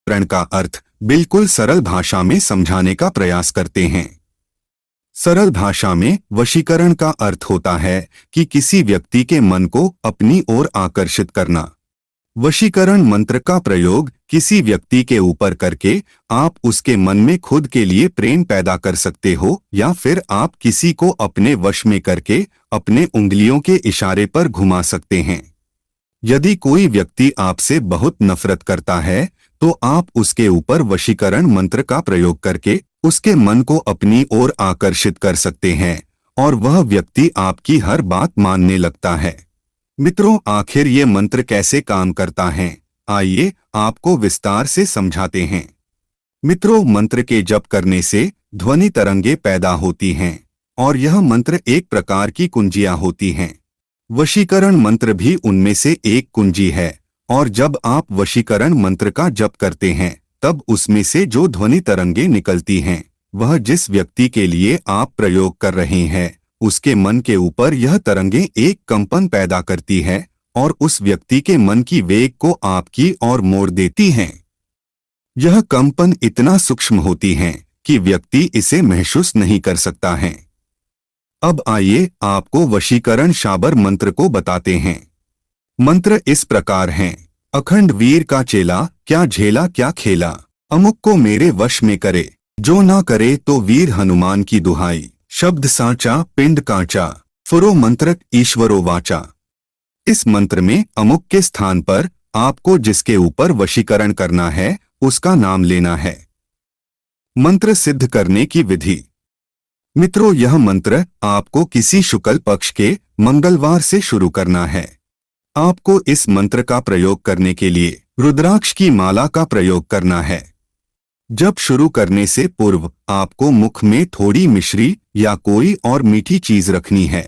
वशीकरण का अर्थ बिल्कुल सरल भाषा में समझाने का प्रयास करते हैं। सरल भाषा में वशीकरण का अर्थ होता है कि किसी व्यक्ति के मन को अपनी ओर आकर्षित करना। वशीकरण मंत्र का प्रयोग किसी व्यक्ति के ऊपर करके आप उसके मन में खुद के लिए प्रेम पैदा कर सकते हो, या फिर आप किसी को अपने वश में करके अपने उंगलियों के इशारे पर घुमा सकते हैं। यदि कोई व्यक्ति आपसे बहुत नफरत करता है तो आप उसके ऊपर वशीकरण मंत्र का प्रयोग करके उसके मन को अपनी ओर आकर्षित कर सकते हैं और वह व्यक्ति आपकी हर बात मानने लगता है। मित्रों, आखिर ये मंत्र कैसे काम करता है, आइए आपको विस्तार से समझाते हैं। मित्रों, मंत्र के जप करने से ध्वनि तरंगे पैदा होती हैं और यह मंत्र एक प्रकार की कुंजियां होती हैं। वशीकरण मंत्र भी उनमें से एक कुंजी है, और जब आप वशीकरण मंत्र का जप करते हैं तब उसमें से जो ध्वनि तरंगे निकलती हैं वह जिस व्यक्ति के लिए आप प्रयोग कर रहे हैं उसके मन के ऊपर यह तरंगे एक कंपन पैदा करती है और उस व्यक्ति के मन की वेग को आपकी ओर मोड़ देती हैं। यह कंपन इतना सूक्ष्म होती है कि व्यक्ति इसे महसूस नहीं कर सकता है। अब आइए आपको वशीकरण शाबर मंत्र को बताते हैं। मंत्र इस प्रकार हैं। अखंड वीर का चेला, क्या झेला क्या खेला, अमुक को मेरे वश में करे, जो ना करे तो वीर हनुमान की दुहाई, शब्द साचा पिंड कांचा, फुरो मंत्रक ईश्वरो वाचा। इस मंत्र में अमुक के स्थान पर आपको जिसके ऊपर वशीकरण करना है उसका नाम लेना है। मंत्र सिद्ध करने की विधि। मित्रों, यह मंत्र आपको किसी शुक्ल पक्ष के मंगलवार से शुरू करना है। आपको इस मंत्र का प्रयोग करने के लिए रुद्राक्ष की माला का प्रयोग करना है। जब शुरू करने से पूर्व आपको मुख में थोड़ी मिश्री या कोई और मीठी चीज रखनी है।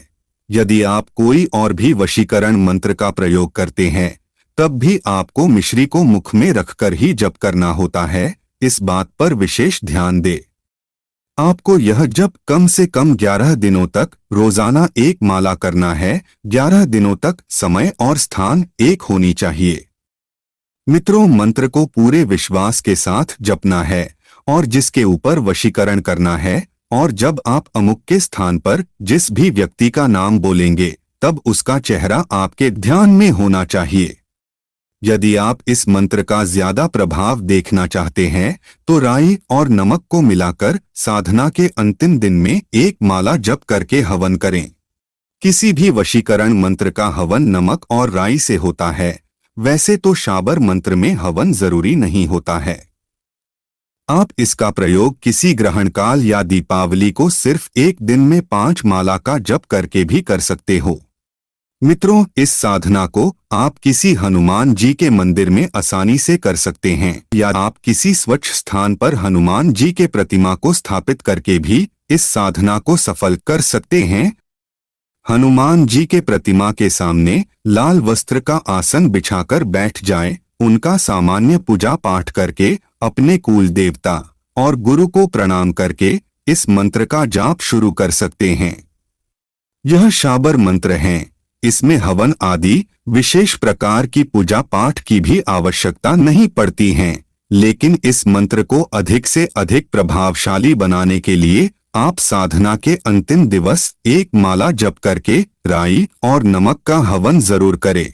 यदि आप कोई और भी वशीकरण मंत्र का प्रयोग करते हैं तब भी आपको मिश्री को मुख में रखकर ही जप करना होता है। इस बात पर विशेष ध्यान दें। आपको यह जप कम से कम 11 दिनों तक रोजाना एक माला करना है। 11 दिनों तक समय और स्थान एक होनी चाहिए। मित्रों, मंत्र को पूरे विश्वास के साथ जपना है और जिसके ऊपर वशीकरण करना है, और जब आप अमुक के स्थान पर जिस भी व्यक्ति का नाम बोलेंगे तब उसका चेहरा आपके ध्यान में होना चाहिए। यदि आप इस मंत्र का ज्यादा प्रभाव देखना चाहते हैं तो राई और नमक को मिलाकर साधना के अंतिम दिन में एक माला जप करके हवन करें। किसी भी वशीकरण मंत्र का हवन नमक और राई से होता है। वैसे तो शाबर मंत्र में हवन जरूरी नहीं होता है। आप इसका प्रयोग किसी ग्रहण काल या दीपावली को सिर्फ एक दिन में 5 माला का जप करके भी कर सकते हो। मित्रों, इस साधना को आप किसी हनुमान जी के मंदिर में आसानी से कर सकते हैं, या आप किसी स्वच्छ स्थान पर हनुमान जी के प्रतिमा को स्थापित करके भी इस साधना को सफल कर सकते हैं। हनुमान जी के प्रतिमा के सामने लाल वस्त्र का आसन बिछाकर बैठ जाएं, उनका सामान्य पूजा पाठ करके अपने कुल देवता और गुरु को प्रणाम करके इस मंत्र का जाप शुरू कर सकते हैं। यह शाबर मंत्र है। इसमें हवन आदि विशेष प्रकार की पूजा पाठ की भी आवश्यकता नहीं पड़ती है, लेकिन इस मंत्र को अधिक से अधिक प्रभावशाली बनाने के लिए आप साधना के अंतिम दिवस एक माला जप करके राई और नमक का हवन जरूर करें।